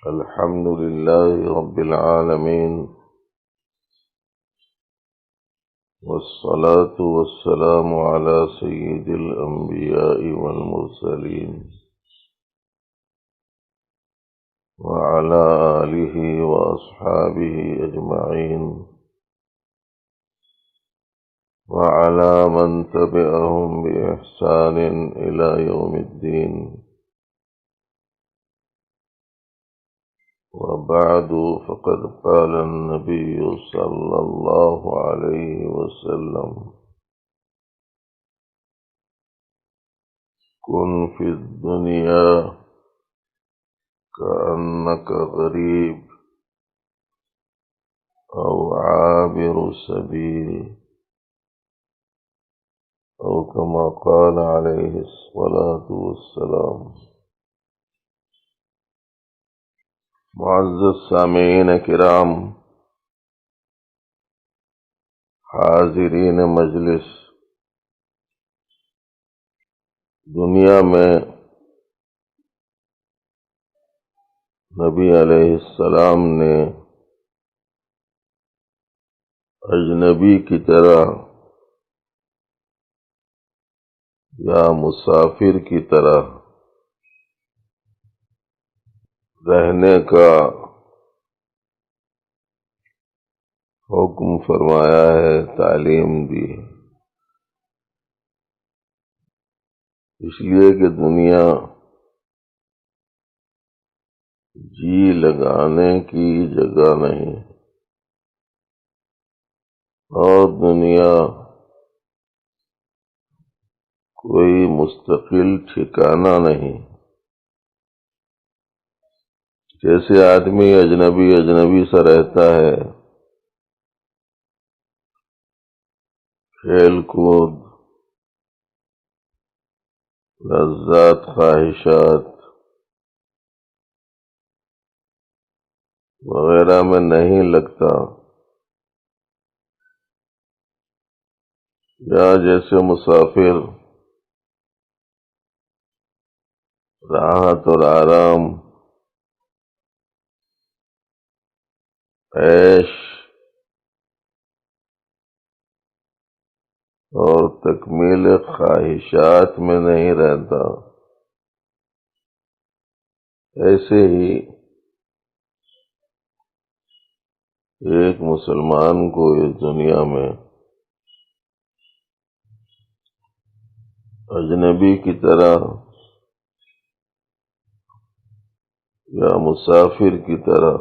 الحمد لله رب العالمين، والصلاة والسلام على سيد الأنبياء والمرسلين وعلى آله وأصحابه أجمعين وعلى من تبعهم بإحسان إلى يوم الدين. وبعد، فقد قال النبي صلى الله عليه وسلم: كن في الدنيا كأنك غريب أو عابر سبيل، أو كما قال عليه الصلاة والسلام. معزز سامعین کرام، حاضرین مجلس، دنیا میں نبی علیہ السلام نے اجنبی کی طرح یا مسافر کی طرح رہنے کا حکم فرمایا ہے، تعلیم دی ہے، اس لیے کہ دنیا جی لگانے کی جگہ نہیں، اور دنیا کوئی مستقل ٹھکانہ نہیں. جیسے آدمی اجنبی سا رہتا ہے، کھیل کود، لذات، خواہشات وغیرہ میں نہیں لگتا، یا جیسے مسافر راحت اور آرام، عیش اور تکمیل خواہشات میں نہیں رہتا، ایسے ہی ایک مسلمان کو اس دنیا میں اجنبی کی طرح یا مسافر کی طرح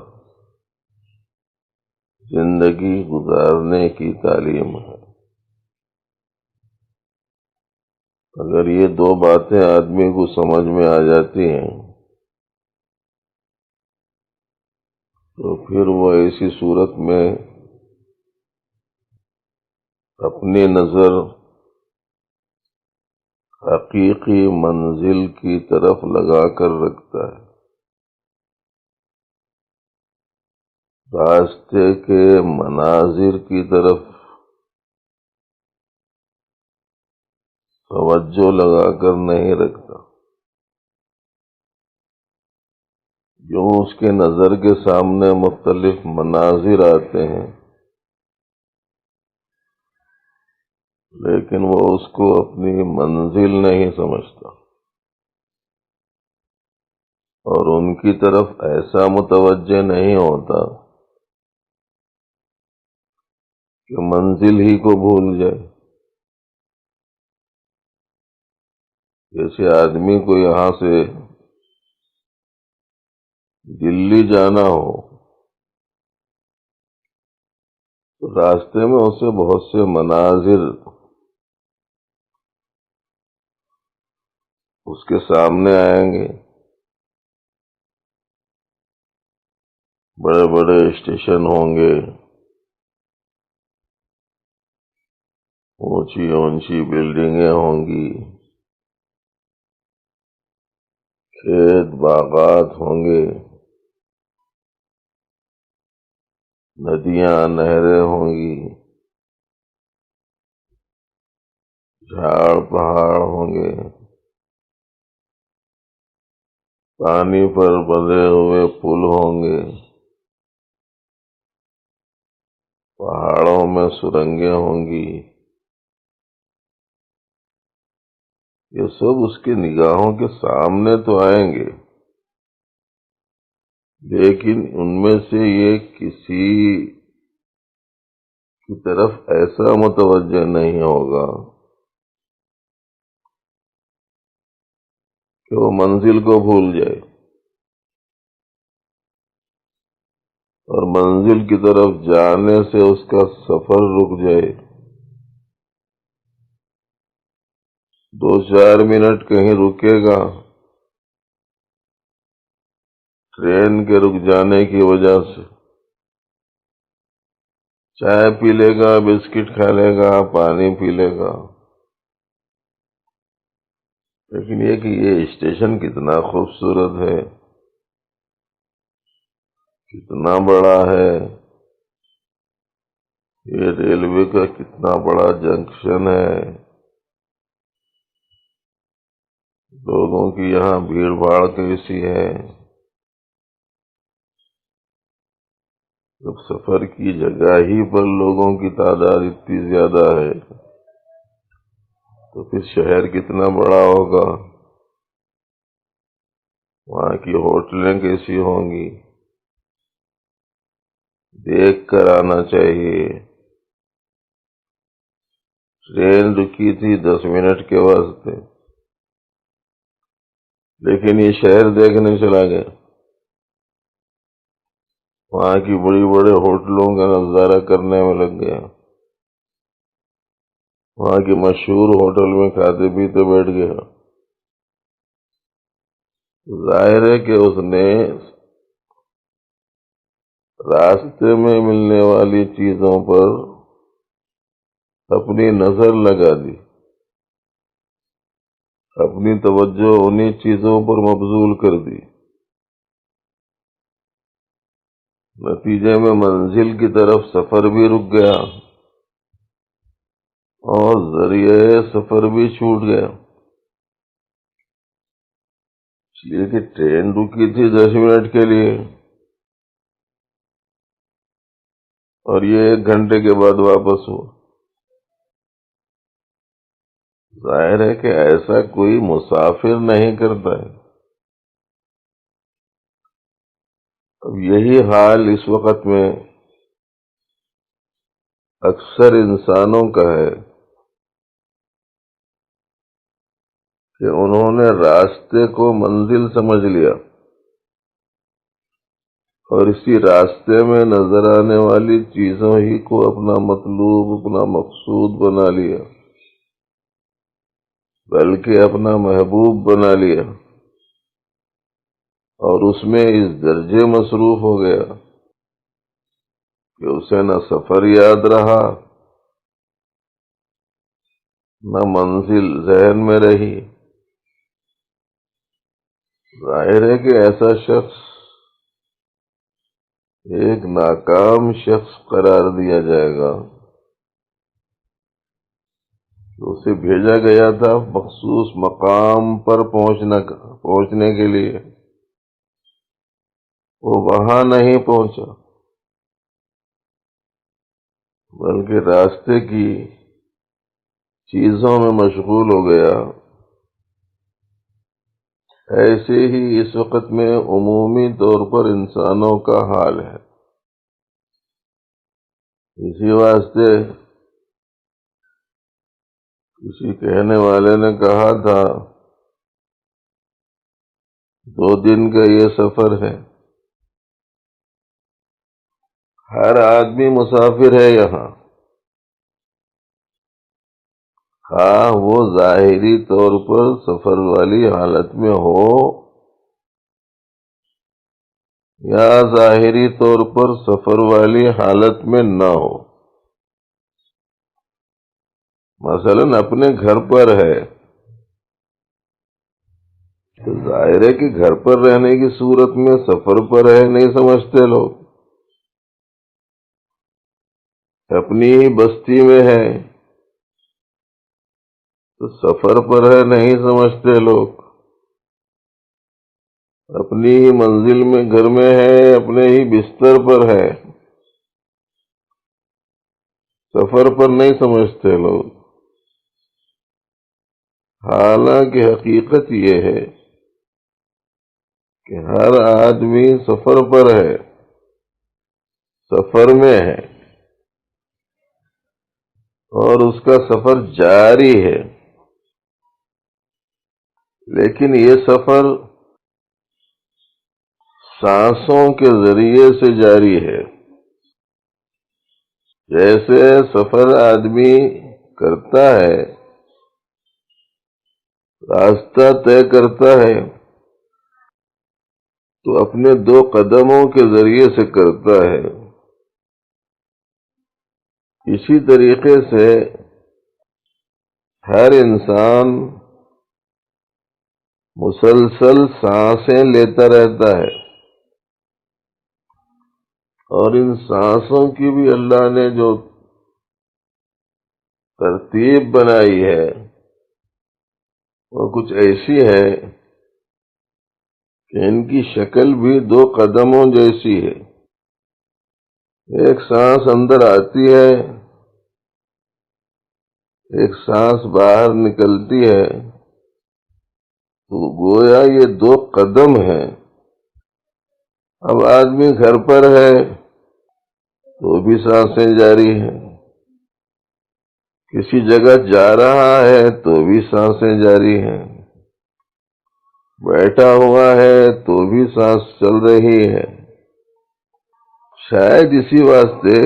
زندگی گزارنے کی تعلیم ہے. اگر یہ دو باتیں آدمی کو سمجھ میں آ جاتی ہیں تو پھر وہ ایسی صورت میں اپنی نظر حقیقی منزل کی طرف لگا کر رکھتا ہے، راستے کے مناظر کی طرف توجہ لگا کر نہیں رکھتا. جو اس کے نظر کے سامنے مختلف مناظر آتے ہیں، لیکن وہ اس کو اپنی منزل نہیں سمجھتا، اور ان کی طرف ایسا متوجہ نہیں ہوتا کہ منزل ہی کو بھول جائے. جیسے آدمی کو یہاں سے دلی جانا ہو تو راستے میں اسے بہت سے مناظر اس کے سامنے آئیں گے، بڑے بڑے اسٹیشن ہوں گے، اونچی اونچی بلڈنگیں ہوں گی، کھیت باغات ہوں گے، ندیاں نہریں ہوں گی، جھاڑ پہاڑ ہوں گے، پانی پر بندھے ہوئے پل ہوں گے، پہاڑوں میں سرنگیں ہوں گی، یہ سب اس کی نگاہوں کے سامنے تو آئیں گے، لیکن ان میں سے یہ کسی کی طرف ایسا متوجہ نہیں ہوگا کہ وہ منزل کو بھول جائے اور منزل کی طرف جانے سے اس کا سفر رک جائے، 2-4 منٹ کہیں رکے گا ٹرین کے رک جانے کی وجہ سے، چائے پی لے گا، بسکٹ کھا لے گا، پانی پی لے گا، لیکن یہ کہ یہ اسٹیشن کتنا خوبصورت ہے، کتنا بڑا ہے، یہ ریلوے کا کتنا بڑا جنکشن ہے، لوگوں کی یہاں بھیڑ بھاڑ کیسی ہے، جب سفر کی جگہ ہی پر لوگوں کی تعداد اتنی زیادہ ہے تو پھر شہر کتنا بڑا ہوگا، وہاں کی ہوٹلیں کیسی ہوں گی، دیکھ کر آنا چاہیے۔ ٹرین رکی تھی 10 منٹ کے واسطے، لیکن یہ شہر دیکھنے چلا گیا، وہاں کی بڑی بڑے ہوٹلوں کا نظارہ کرنے میں لگ گیا، وہاں کی مشہور ہوٹل میں کھاتے پیتے بیٹھ گیا۔ ظاہر ہے کہ اس نے راستے میں ملنے والی چیزوں پر اپنی نظر لگا دی، اپنی توجہ انہی چیزوں پر مبذول کر دی، نتیجے میں منزل کی طرف سفر بھی رک گیا اور ذریعہ سفر بھی چھوٹ گیا، اس لیے کہ ٹرین رکی تھی 10 منٹ کے لیے اور یہ 1 گھنٹے کے بعد واپس ہوا۔ ظاہر ہے کہ ایسا کوئی مسافر نہیں کرتا ہے۔ اب یہی حال اس وقت میں اکثر انسانوں کا ہے کہ انہوں نے راستے کو منزل سمجھ لیا اور اسی راستے میں نظر آنے والی چیزوں ہی کو اپنا مطلوب، اپنا مقصود بنا لیا، بلکہ اپنا محبوب بنا لیا، اور اس میں اس درجے مصروف ہو گیا کہ اسے نہ سفر یاد رہا، نہ منزل ذہن میں رہی۔ ظاہر ہے کہ ایسا شخص ایک ناکام شخص قرار دیا جائے گا۔ اسے بھیجا گیا تھا مخصوص مقام پر پہنچنے کے لیے، وہ وہاں نہیں پہنچا بلکہ راستے کی چیزوں میں مشغول ہو گیا۔ ایسے ہی اس وقت میں عمومی طور پر انسانوں کا حال ہے۔ اسی واسطے کسی کہنے والے نے کہا تھا 2 دن کا یہ سفر ہے، ہر آدمی مسافر ہے یہاں، ہاں وہ ظاہری طور پر سفر والی حالت میں ہو یا ظاہری طور پر سفر والی حالت میں نہ ہو۔ مثلا اپنے گھر پر ہے تو ظاہر ہے کہ گھر پر رہنے کی صورت میں سفر پر ہے نہیں سمجھتے لوگ، اپنی ہی بستی میں ہے تو سفر پر ہے نہیں سمجھتے لوگ، اپنی ہی منزل میں گھر میں ہے، اپنے ہی بستر پر ہے، سفر پر نہیں سمجھتے لوگ۔ حالانکہ حقیقت یہ ہے کہ ہر آدمی سفر پر ہے، سفر میں ہے، اور اس کا سفر جاری ہے، لیکن یہ سفر سانسوں کے ذریعے سے جاری ہے۔ جیسے سفر آدمی کرتا ہے، راستہ طے کرتا ہے، تو اپنے دو قدموں کے ذریعے سے کرتا ہے۔ اسی طریقے سے ہر انسان مسلسل سانسیں لیتا رہتا ہے، اور ان سانسوں کی بھی اللہ نے جو ترتیب بنائی ہے وہ کچھ ایسی ہے کہ ان کی شکل بھی دو قدموں جیسی ہے۔ ایک سانس اندر آتی ہے، ایک سانس باہر نکلتی ہے، تو گویا یہ دو قدم ہیں۔ اب آدمی گھر پر ہے تو بھی سانسیں جاری ہیں، کسی جگہ جا رہا ہے تو بھی سانسیں جاری ہیں، بیٹھا ہوا ہے تو بھی سانس چل رہی ہے۔ شاید اسی واسطے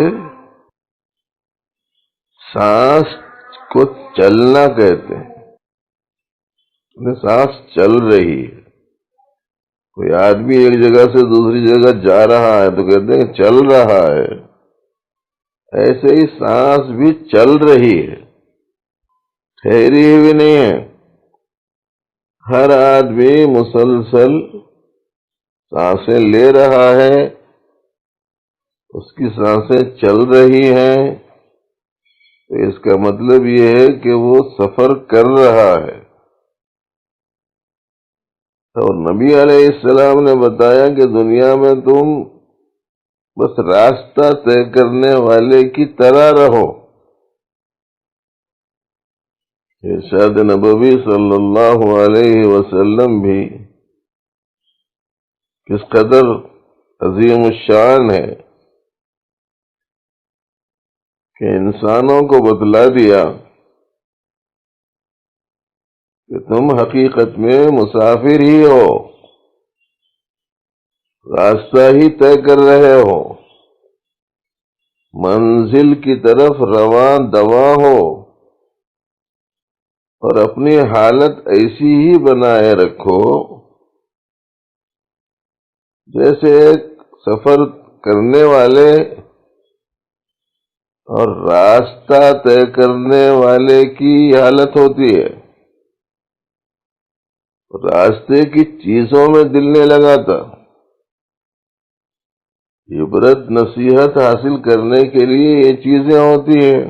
سانس کو چلنا کہتے ہیں، سانس چل رہی ہے۔ کوئی آدمی ایک جگہ سے دوسری جگہ جا رہا ہے تو کہتے ہیں چل رہا ہے۔ ایسے ہی سانس بھی چل رہی ہے، ٹھہری ہوئی نہیں ہے۔ ہر آدمی مسلسل سانسیں لے رہا ہے، اس کی سانسیں چل رہی ہیں، تو اس کا مطلب یہ ہے کہ وہ سفر کر رہا ہے۔ اور نبی علیہ السلام نے بتایا کہ دنیا میں تم بس راستہ طے کرنے والے کی طرح رہو۔ ارشاد نبوی صلی اللہ علیہ وسلم بھی کس قدر عظیم الشان ہے کہ انسانوں کو بتلا دیا کہ تم حقیقت میں مسافر ہی ہو، راستہ ہی طے کر رہے ہو، منزل کی طرف رواں دواں ہو، اور اپنی حالت ایسی ہی بنائے رکھو جیسے ایک سفر کرنے والے اور راستہ طے کرنے والے کی حالت ہوتی ہے۔ راستے کی چیزوں میں دل نہیں لگاتا، عبرت نصیحت حاصل کرنے کے لیے یہ چیزیں ہوتی ہیں۔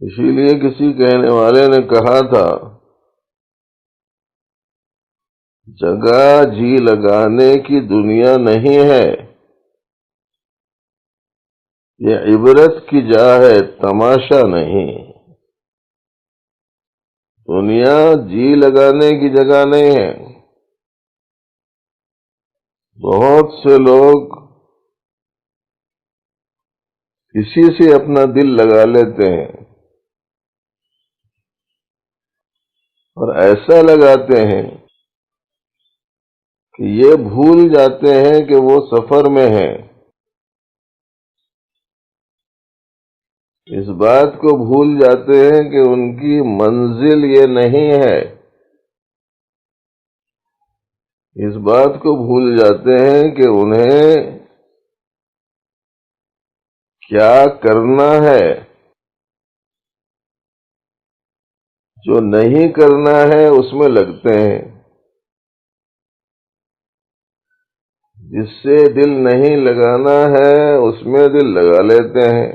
اسی لیے کسی کہنے والے نے کہا تھا، جگہ جی لگانے کی دنیا نہیں ہے، یہ عبرت کی جا ہے، تماشا نہیں۔ دنیا جی لگانے کی جگہ نہیں ہے۔ بہت سے لوگ کسی سے اپنا دل لگا لیتے ہیں، اور ایسا لگاتے ہیں کہ یہ بھول جاتے ہیں کہ وہ سفر میں ہیں۔ اس بات کو بھول جاتے ہیں کہ ان کی منزل یہ نہیں ہے، اس بات کو بھول جاتے ہیں کہ انہیں کیا کرنا ہے، جو نہیں کرنا ہے اس میں لگتے ہیں، جس سے دل نہیں لگانا ہے اس میں دل لگا لیتے ہیں،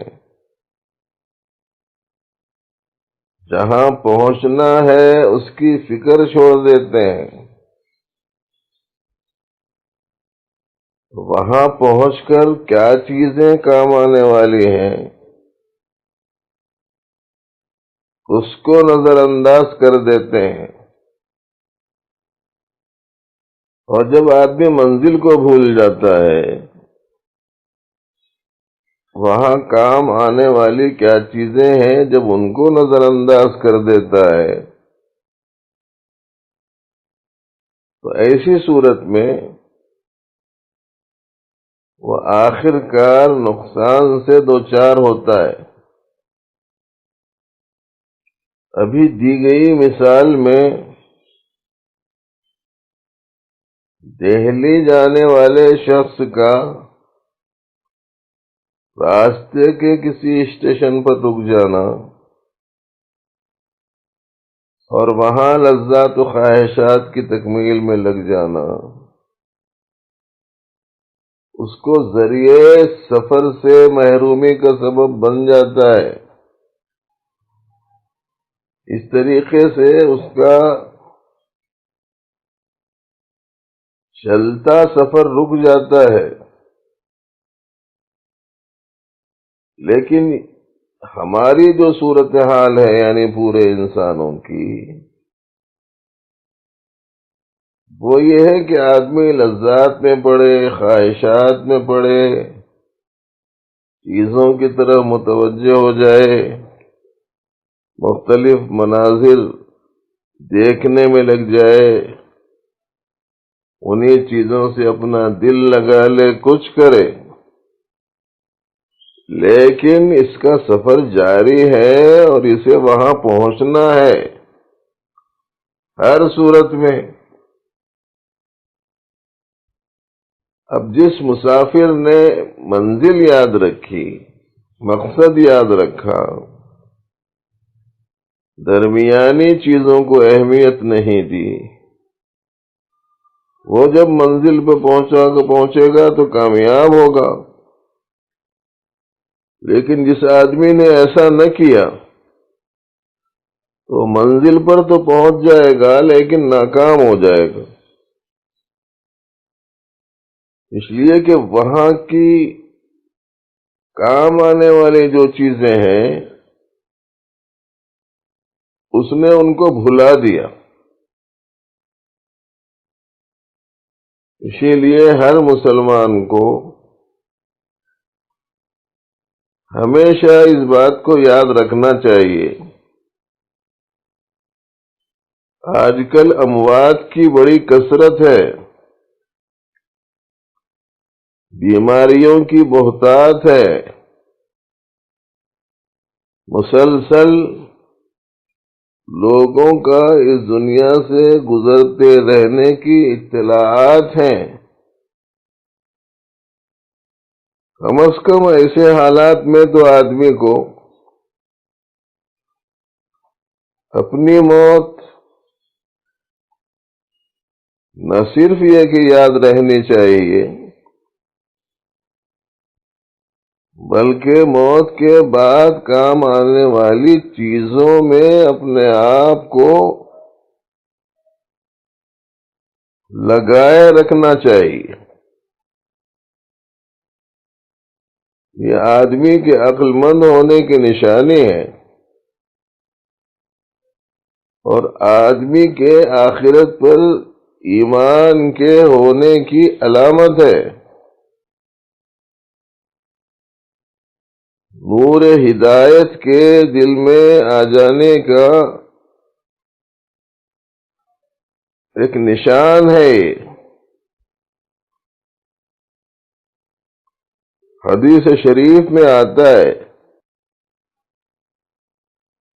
جہاں پہنچنا ہے اس کی فکر چھوڑ دیتے ہیں۔ وہاں پہنچ کر کیا چیزیں کام آنے والی ہیں اس کو نظر انداز کر دیتے ہیں، اور جب آدمی منزل کو بھول جاتا ہے وہاں کام آنے والی کیا چیزیں ہیں جب ان کو نظر انداز کر دیتا ہے تو ایسی صورت میں وہ آخر کار نقصان سے دوچار ہوتا ہے۔ ابھی دی گئی مثال میں دہلی جانے والے شخص کا راستے کے کسی اسٹیشن پر رک جانا اور وہاں لذات و خواہشات کی تکمیل میں لگ جانا اس کو ذریعے سفر سے محرومی کا سبب بن جاتا ہے۔ اس طریقے سے اس کا چلتا سفر رک جاتا ہے۔ لیکن ہماری جو صورتحال ہے یعنی پورے انسانوں کی، وہ یہ ہے کہ آدمی لذات میں پڑے، خواہشات میں پڑے، چیزوں کی طرف متوجہ ہو جائے، مختلف مناظر دیکھنے میں لگ جائے، انہی چیزوں سے اپنا دل لگا لے، کچھ کرے، لیکن اس کا سفر جاری ہے اور اسے وہاں پہنچنا ہے ہر صورت میں۔ اب جس مسافر نے منزل یاد رکھی، مقصد یاد رکھا، درمیانی چیزوں کو اہمیت نہیں دی، وہ جب منزل پہ پہنچے گا تو کامیاب ہوگا۔ لیکن جس آدمی نے ایسا نہ کیا تو منزل پر تو پہنچ جائے گا لیکن ناکام ہو جائے گا، اس لیے کہ وہاں کی کام آنے والی جو چیزیں ہیں اس نے ان کو بھلا دیا۔ اسی لیے ہر مسلمان کو ہمیشہ اس بات کو یاد رکھنا چاہیے۔ آج کل اموات کی بڑی کثرت ہے، بیماریوں کی بہتات ہے، مسلسل لوگوں کا اس دنیا سے گزرتے رہنے کی اطلاعات ہیں۔ کم از کم ایسے حالات میں تو آدمی کو اپنی موت نہ صرف یہ کہ یاد رہنی چاہیے بلکہ موت کے بعد کام آنے والی چیزوں میں اپنے آپ کو لگائے رکھنا چاہیے۔ یہ آدمی کے عقل مند ہونے کی نشانی ہے اور آدمی کے آخرت پر ایمان کے ہونے کی علامت ہے۔ نور ہدایت کے دل میں آ جانے کا ایک نشان ہے۔ حدیث شریف میں آتا ہے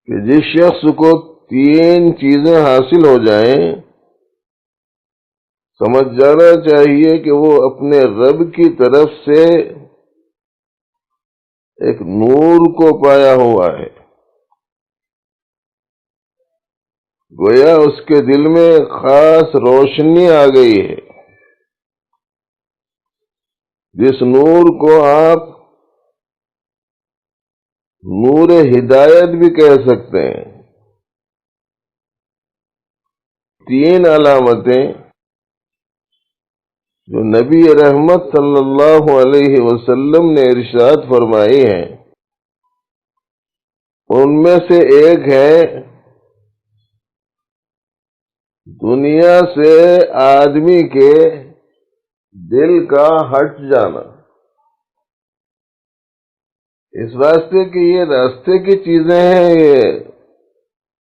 کہ جس شخص کو 3 چیزیں حاصل ہو جائیں سمجھ جانا چاہیے کہ وہ اپنے رب کی طرف سے ایک نور کو پایا ہوا ہے، گویا اس کے دل میں خاص روشنی آ گئی ہے، جس نور کو آپ نور ہدایت بھی کہہ سکتے ہیں۔ 3 علامتیں جو نبی رحمت صلی اللہ علیہ وسلم نے ارشاد فرمائی ہیں، ان میں سے ایک ہے دنیا سے آدمی کے دل کا ہٹ جانا، اس واسطے کہ یہ راستے کی چیزیں ہیں، یہ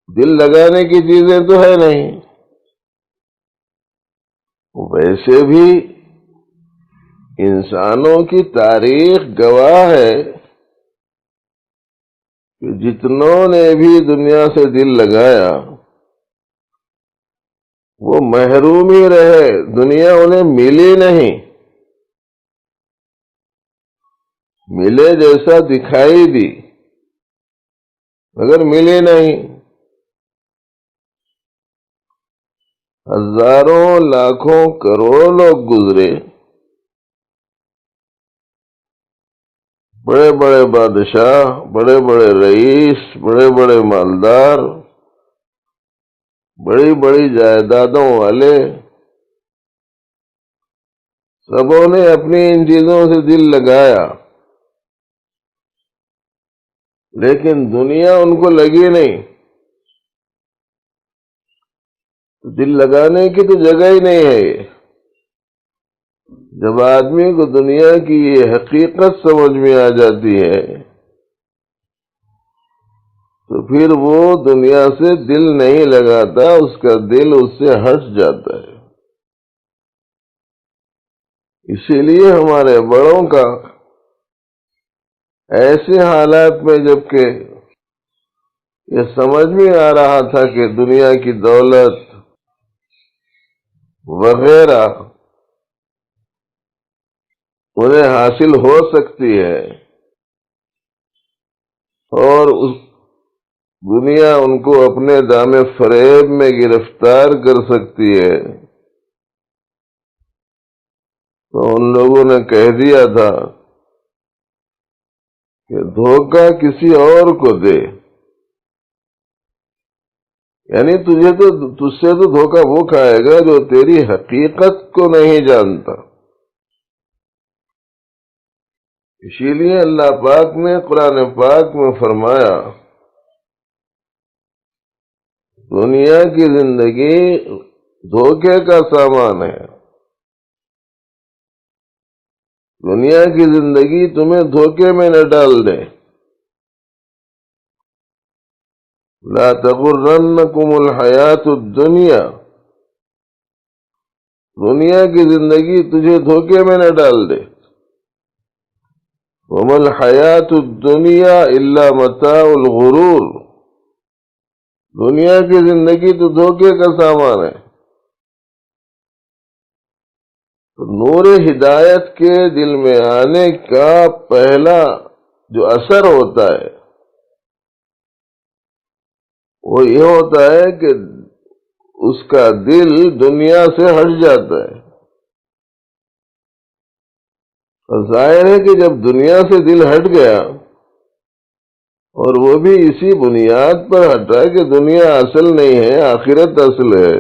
دل لگانے کی چیزیں تو ہے نہیں۔ ویسے بھی انسانوں کی تاریخ گواہ ہے کہ جتنوں نے بھی دنیا سے دل لگایا وہ محروم ہی رہے، دنیا انہیں ملی نہیں، ملے جیسا دکھائی دی مگر ملی نہیں۔ ہزاروں لاکھوں کروڑوں لوگ گزرے، بڑے بڑے بادشاہ، بڑے بڑے رئیس، بڑے بڑے مالدار، بڑی بڑی جائیدادوں والے، سبوں نے اپنی ان چیزوں سے دل لگایا، لیکن دنیا ان کو لگی نہیں، دل لگانے کی تو جگہ ہی نہیں ہے۔ جب آدمی کو دنیا کی یہ حقیقت سمجھ میں آ جاتی ہے تو پھر وہ دنیا سے دل نہیں لگاتا، اس کا دل اس سے ہٹ جاتا ہے۔ اسی لیے ہمارے بڑوں کا ایسے حالات میں جبکہ یہ سمجھ میں آ رہا تھا کہ دنیا کی دولت وغیرہ انہیں حاصل ہو سکتی ہے اور اس دنیا ان کو اپنے دام فریب میں گرفتار کر سکتی ہے، تو ان لوگوں نے کہہ دیا تھا کہ دھوکہ کسی اور کو دے، یعنی تجھ سے تو دھوکہ وہ کھائے گا جو تیری حقیقت کو نہیں جانتا۔ اسی لیے اللہ پاک نے قرآن پاک میں فرمایا دنیا کی زندگی دھوکے کا سامان ہے، دنیا کی زندگی تمہیں دھوکے میں نہ ڈال دے۔ لا تغرنکم الحیات الدنیا، دنیا کی زندگی تجھے دھوکے میں نہ ڈال دے۔ وما الحیات الدنیا الا متاع الغرور، دنیا کی زندگی تو دھوکے کا سامان ہے۔ نور ہدایت کے دل میں آنے کا پہلا جو اثر ہوتا ہے وہ یہ ہوتا ہے کہ اس کا دل دنیا سے ہٹ جاتا ہے۔ اور ظاہر ہے کہ جب دنیا سے دل ہٹ گیا اور وہ بھی اسی بنیاد پر ہٹا کہ دنیا اصل نہیں ہے، آخرت اصل ہے،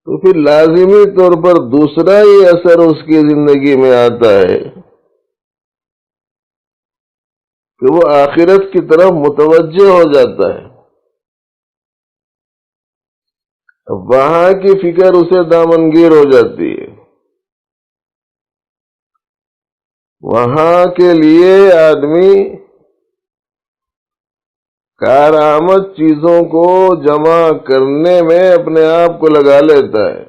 تو پھر لازمی طور پر دوسرا ہی اثر اس کی زندگی میں آتا ہے کہ وہ آخرت کی طرف متوجہ ہو جاتا ہے۔ وہاں کی فکر اسے دامنگیر ہو جاتی ہے، وہاں کے لیے آدمی کارآمد چیزوں کو جمع کرنے میں اپنے آپ کو لگا لیتا ہے،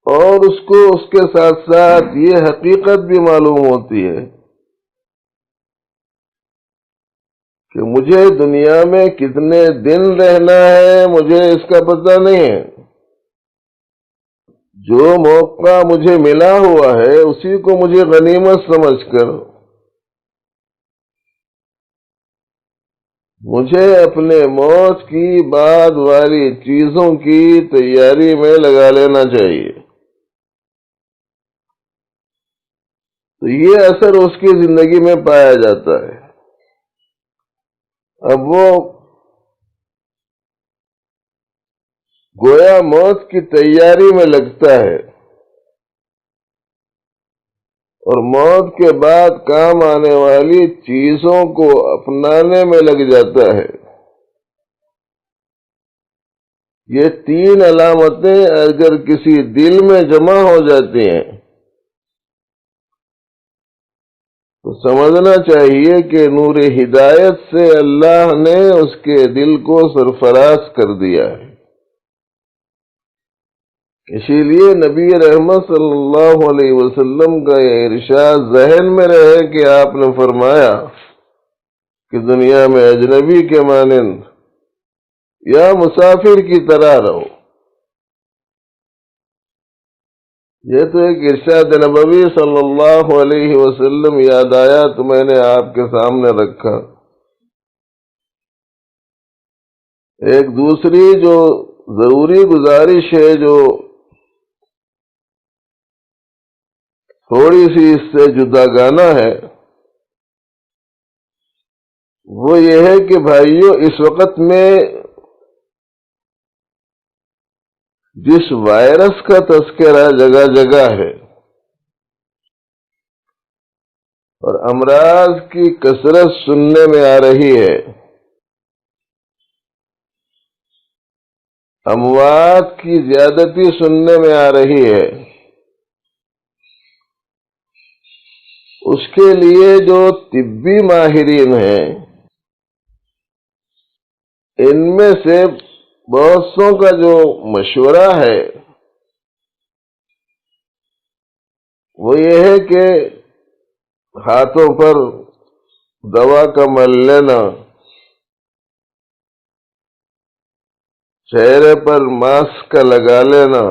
اور اس کو اس کے ساتھ ساتھ یہ حقیقت بھی معلوم ہوتی ہے کہ مجھے دنیا میں کتنے دن رہنا ہے مجھے اس کا پتہ نہیں ہے، جو موقع مجھے ملا ہوا ہے اسی کو مجھے غنیمت سمجھ کر مجھے اپنے موت کی بعد والی چیزوں کی تیاری میں لگا لینا چاہیے۔ تو یہ اثر اس کی زندگی میں پایا جاتا ہے۔ اب وہ گویا موت کی تیاری میں لگتا ہے اور موت کے بعد کام آنے والی چیزوں کو اپنانے میں لگ جاتا ہے۔ یہ تین علامتیں اگر کسی دل میں جمع ہو جاتی ہیں تو سمجھنا چاہیے کہ نور ہدایت سے اللہ نے اس کے دل کو سرفراز کر دیا ہے۔ اسی لیے نبی رحمت صلی اللہ علیہ وسلم کا یہ ارشاد ذہن میں رہے کہ آپ نے فرمایا کہ دنیا میں اجنبی کے مانند یا مسافر کی طرح رہو۔ یہ تو ایک ارشاد نبوی صلی اللہ علیہ وسلم یاد آیا تو میں نے آپ کے سامنے رکھا۔ ایک دوسری جو ضروری گزارش ہے، جو تھوڑی سی اس سے جدا گانا ہے، وہ یہ ہے کہ بھائیوں، اس وقت میں جس وائرس کا تذکرہ جگہ جگہ ہے اور امراض کی کثرت سننے میں آ رہی ہے، اموات کی زیادتی سننے میں آ رہی ہے، اس کے لیے جو طبی ماہرین ہیں ان میں سے بہت سوں کا جو مشورہ ہے وہ یہ ہے کہ ہاتھوں پر دوا کا مل لینا، چہرے پر ماسک کا لگا لینا،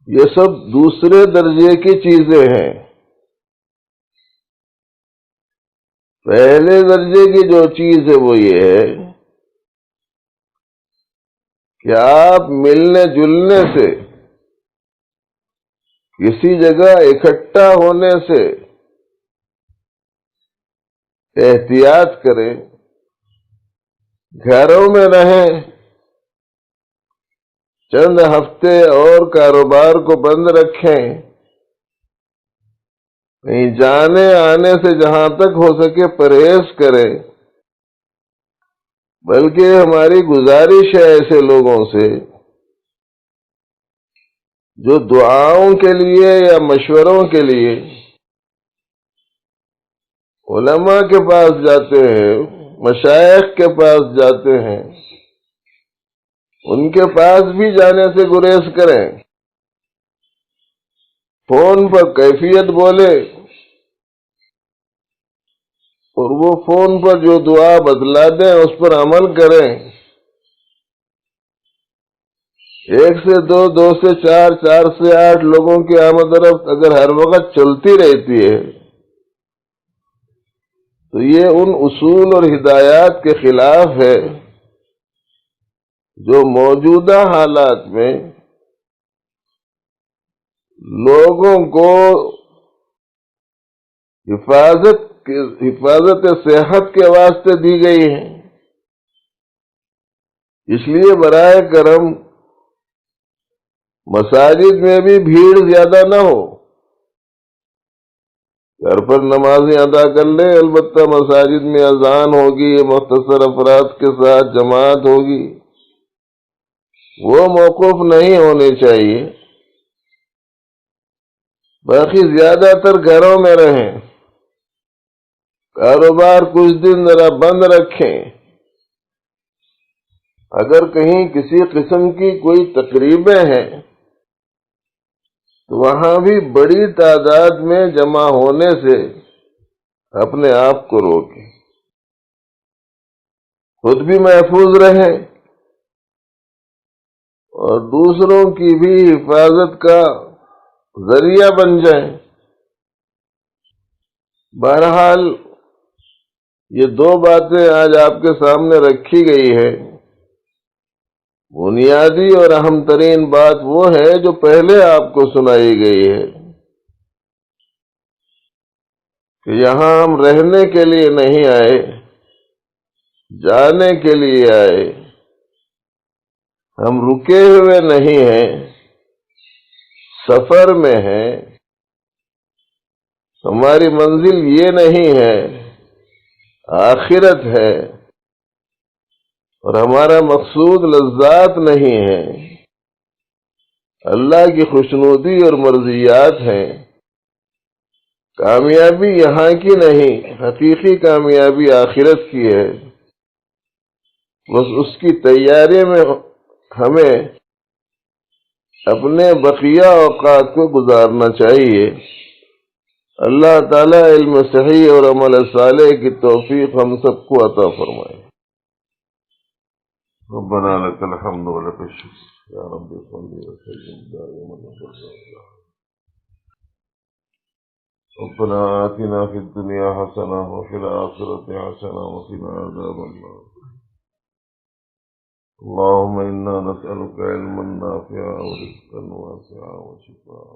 یہ سب دوسرے درجے کی چیزیں ہیں۔ پہلے درجے کی جو چیز ہے وہ یہ ہے کہ آپ ملنے جلنے سے، کسی جگہ اکٹھا ہونے سے احتیاط کریں، گھروں میں رہیں، چند ہفتے اور کاروبار کو بند رکھیں، کہیں جانے آنے سے جہاں تک ہو سکے پرہیز کریں۔ بلکہ ہماری گزارش ہے ایسے لوگوں سے جو دعاؤں کے لیے یا مشوروں کے لیے علماء کے پاس جاتے ہیں، مشائخ کے پاس جاتے ہیں، ان کے پاس بھی جانے سے گریز کریں۔ فون پر کیفیت بولے اور وہ فون پر جو دعا بتلا دیں اس پر عمل کریں۔ ایک سے دو، دو سے چار، چار سے آٹھ لوگوں کی آمد و رفت اگر ہر وقت چلتی رہتی ہے تو یہ ان اصول اور ہدایات کے خلاف ہے جو موجودہ حالات میں لوگوں کو حفاظت صحت کے واسطے دی گئی ہیں۔ اس لیے برائے کرم مساجد میں بھی بھیڑ زیادہ نہ ہو، گھر پر نمازیں ادا کر لیں، البتہ مساجد میں اذان ہوگی، مختصر افراد کے ساتھ جماعت ہوگی، وہ موقوف نہیں ہونی چاہیے۔ باقی زیادہ تر گھروں میں رہیں، کاروبار کچھ دن ذرا بند رکھیں، اگر کہیں کسی قسم کی کوئی تقریبیں ہیں تو وہاں بھی بڑی تعداد میں جمع ہونے سے اپنے آپ کو روکیں، خود بھی محفوظ رہیں اور دوسروں کی بھی حفاظت کا ذریعہ بن جائیں۔ بہرحال یہ دو باتیں آج آپ کے سامنے رکھی گئی ہے۔ بنیادی اور اہم ترین بات وہ ہے جو پہلے آپ کو سنائی گئی ہے کہ یہاں ہم رہنے کے لیے نہیں آئے، جانے کے لیے آئے۔ ہم رکے ہوئے نہیں ہیں، سفر میں ہیں. ہماری منزل یہ نہیں ہے، آخرت ہے. اور ہمارا مقصود لذات نہیں ہے، اللہ کی خوشنودی اور مرضیات ہیں. کامیابی یہاں کی نہیں، حقیقی کامیابی آخرت کی ہے. بس اس کی تیاری میں ہمیں اپنے بقیہ اوقات کو گزارنا چاہیے. اللہ تعالیٰ علم صحیح اور عمل صالح کی توفیق ہم سب کو عطا فرمائے. ربنا لك الحمد ولك الشكر يا رب صل وسلم دائما ابدا. ربنا آتنا في الدنيا حسنة وفي الآخرة حسنة وقنا عذاب النار. اللهم إنا نسألك علما نافعا ورزقا واسعا وشفاء